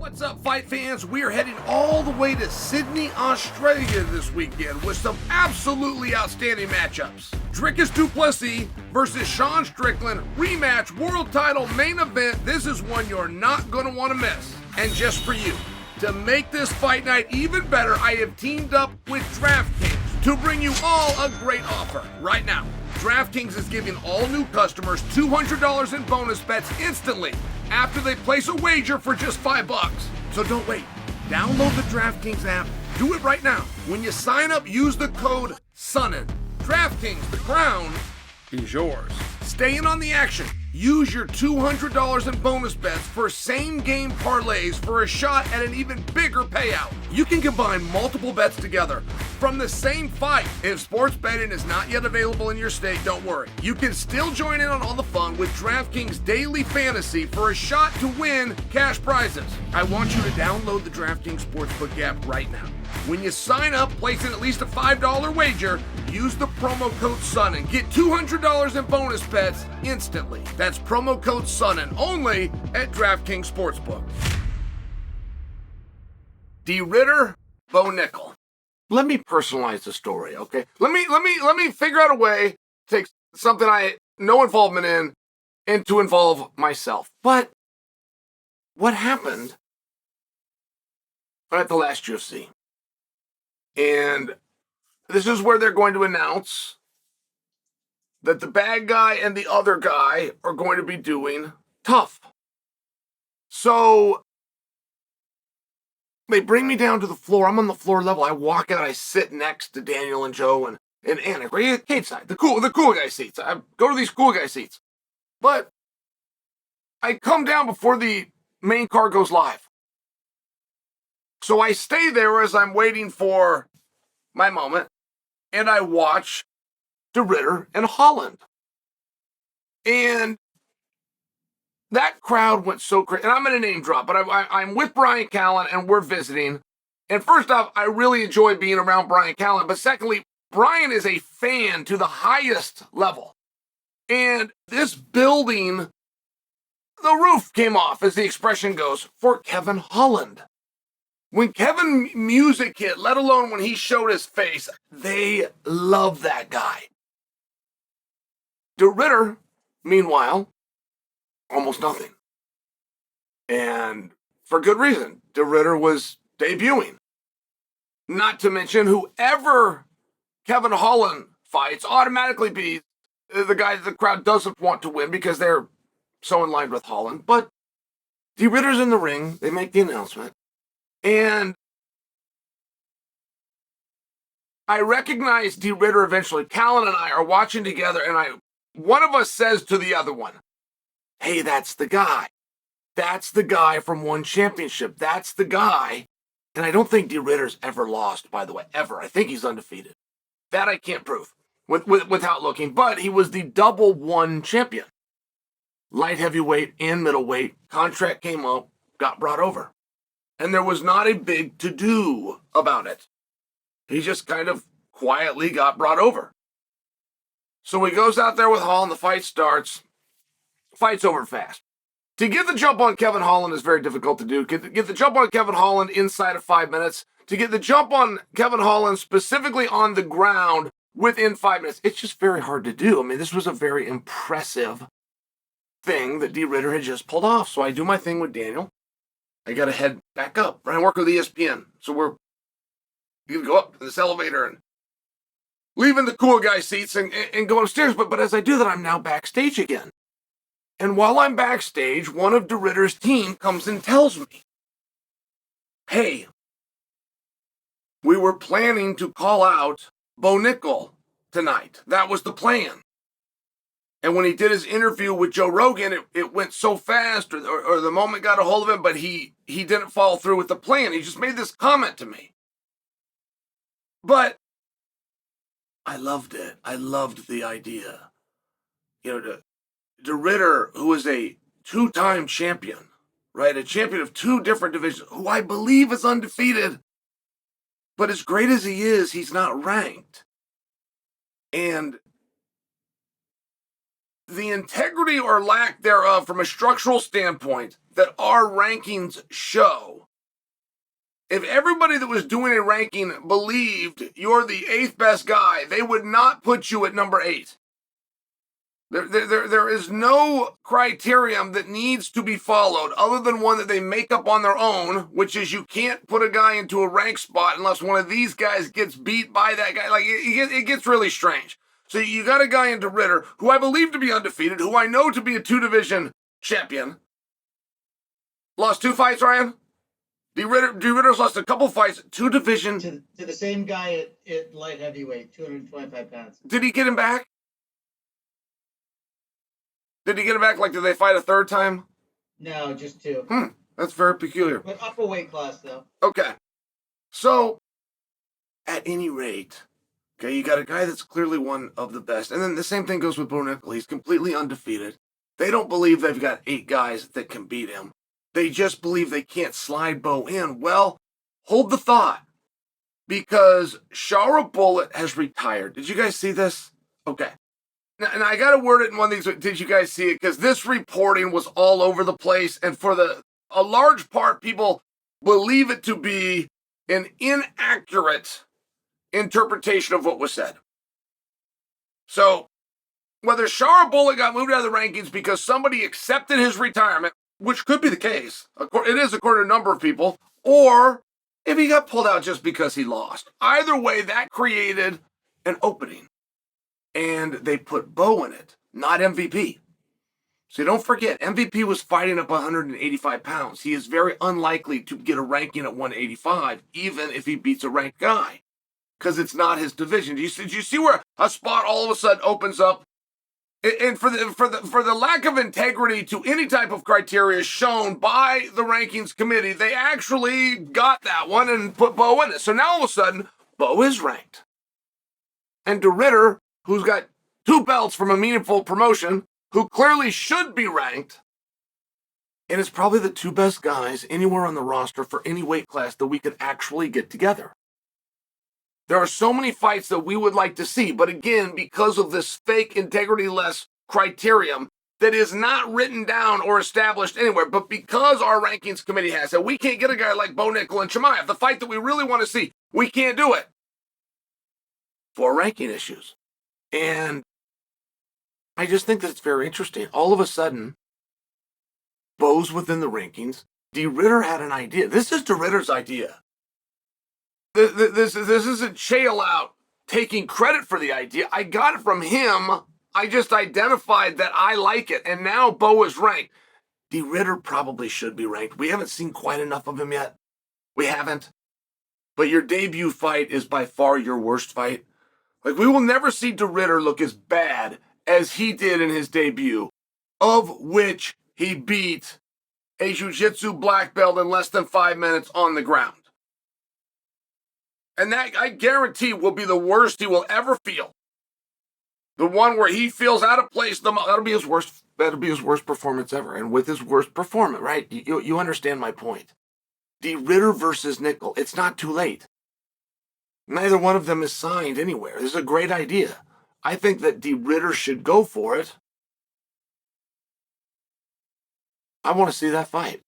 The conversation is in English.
What's up, fight fans? We are heading all the way to Sydney, Australia this weekend with some absolutely outstanding matchups. Dricus du Plessis versus Sean Strickland, rematch world title main event. This is one you're not going to want to miss. And just for you, to make this fight night even better, I have teamed up with DraftKings to bring you all a great offer right now. DraftKings is giving all new customers $200 in bonus bets instantly after they place a wager for just $5. So don't wait. Download the DraftKings app. Do it right now. When you sign up, use the code SONNEN. DraftKings, the crown is yours. Stay in on the action. Use your $200 in bonus bets for same-game parlays for a shot at an even bigger payout. You can combine multiple bets together from the same fight. If sports betting is not yet available in your state, don't worry. You can still join in on all the fun with DraftKings Daily Fantasy for a shot to win cash prizes. I want you to download the DraftKings Sportsbook app right now. When you sign up, place in at least a $5 wager, use the promo code SONNEN. Get $200 in bonus bets instantly. That's promo code SONNEN only at DraftKings Sportsbook. De Ridder, Bo Nickal. Let me personalize the story, okay? Let me figure out a way to take something I had no involvement in and to involve myself. But what happened at the last UFC? And this is where they're going to announce that the bad guy and the other guy are going to be doing tough. So they bring me down to the floor. I'm on the floor level. I walk out. I sit next to Daniel and Joe and Anna. Right cage side, the cool guy seats. I go to these cool guy seats. But I come down before the main card goes live. So I stay there as I'm waiting for my moment, and I watch De Ridder and Holland. And that crowd went so crazy. And I'm going to name drop, but I'm with Brian Callen, and we're visiting. And first off, I really enjoy being around Brian Callen. But secondly, Brian is a fan to the highest level. And this building, the roof came off, as the expression goes, for Kevin Holland. When Kevin music hit, let alone when he showed his face, they love that guy. De Ridder, meanwhile, almost nothing. And for good reason. De Ridder was debuting. Not to mention whoever Kevin Holland fights automatically be the guy that the crowd doesn't want to win because they're so in line with Holland. But De Ridder's in the ring. They make the announcement. And I recognize De Ridder eventually. Callen and I are watching together, and one of us says to the other one, "Hey, that's the guy. That's the guy from one championship. That's the guy." And I don't think De Ridder's ever lost, by the way, ever. I think he's undefeated. That I can't prove without looking. But he was the double one champion. Light heavyweight and middleweight. Contract came up, got brought over. And there was not a big to-do about it. He just kind of quietly got brought over. So he goes out there with Holland, the fight starts. Fight's over fast. To get the jump on Kevin Holland is very difficult to do. Get the jump on Kevin Holland inside of 5 minutes. To get the jump on Kevin Holland specifically on the ground within 5 minutes, it's just very hard to do. I mean, this was a very impressive thing that De Ridder had just pulled off. So I do my thing with Daniel. I got to head back up. I work with ESPN. So we're going to go up in this elevator and leaving the cool guy seats and go upstairs. But as I do that, I'm now backstage again. And while I'm backstage, one of De Ridder's team comes and tells me, "Hey, we were planning to call out Bo Nickal tonight. That was the plan. And when he did his interview with Joe Rogan, it went so fast, or the moment got a hold of him, but he didn't follow through with the plan. He just made this comment to me. But I loved it. I loved the idea. You know, De Ridder, who is a two-time champion, right? A champion of two different divisions, who I believe is undefeated. But as great as he is, he's not ranked. And the integrity or lack thereof from a structural standpoint that our rankings show. If everybody that was doing a ranking believed you're the 8th best guy, they would not put you at number 8. There is no criterion that needs to be followed other than one that they make up on their own, which is you can't put a guy into a rank spot unless one of these guys gets beat by that guy. Like, it gets really strange. So you got a guy in de Ridder, who I believe to be undefeated, who I know to be a 2-division champion. Lost 2 fights, Ryan? De Ridder's lost a couple fights, 2 division. To the same guy at light heavyweight, 225 pounds. Did he get him back? Did he get him back? Like, did they fight a 3rd time? No, just 2. That's very peculiar. But upper weight class, though. Okay. So, at any rate, okay, you got a guy that's clearly one of the best. And then the same thing goes with Bo Nickal. He's completely undefeated. They don't believe they've got 8 guys that can beat him. They just believe they can't slide Bo in. Well, hold the thought. Because Shara Bullet has retired. Did you guys see this? Okay. Now, and I got to word it in one of these. Did you guys see it? Because this reporting was all over the place. And for a large part, people believe it to be an inaccurate interpretation of what was said. So, whether Shara Bullet got moved out of the rankings because somebody accepted his retirement, which could be the case, it is according to a number of people, or if he got pulled out just because he lost. Either way, that created an opening. And they put Bo in it, not MVP. So don't forget, MVP was fighting up 185 pounds. He is very unlikely to get a ranking at 185, even if he beats a ranked guy, because it's not his division. Did you see where a spot all of a sudden opens up? And for the lack of integrity to any type of criteria shown by the rankings committee, they actually got that one and put Bo in it. So now all of a sudden, Bo is ranked. And de Ridder, who's got 2 belts from a meaningful promotion, who clearly should be ranked, and is probably the 2 best guys anywhere on the roster for any weight class that we could actually get together. There are so many fights that we would like to see, but again, because of this fake integrity-less criterion that is not written down or established anywhere, but because our rankings committee has it, we can't get a guy like Bo Nickal and Chimaev, the fight that we really want to see. We can't do it for ranking issues. And I just think that's very interesting. All of a sudden, Bo's within the rankings. De Ridder had an idea. This is de Ridder's idea. This isn't Chael out taking credit for the idea. I got it from him. I just identified that I like it. And now Bo is ranked. De Ridder probably should be ranked. We haven't seen quite enough of him yet. We haven't. But your debut fight is by far your worst fight. Like, we will never see de Ridder look as bad as he did in his debut, of which he beat a jiu-jitsu black belt in less than 5 minutes on the ground. And that, I guarantee, will be the worst he will ever feel. The one where he feels out of place, that'll be his worst performance ever. And with his worst performance, right? You understand my point. De Ridder versus Nickal, it's not too late. Neither one of them is signed anywhere. This is a great idea. I think that de Ridder should go for it. I want to see that fight.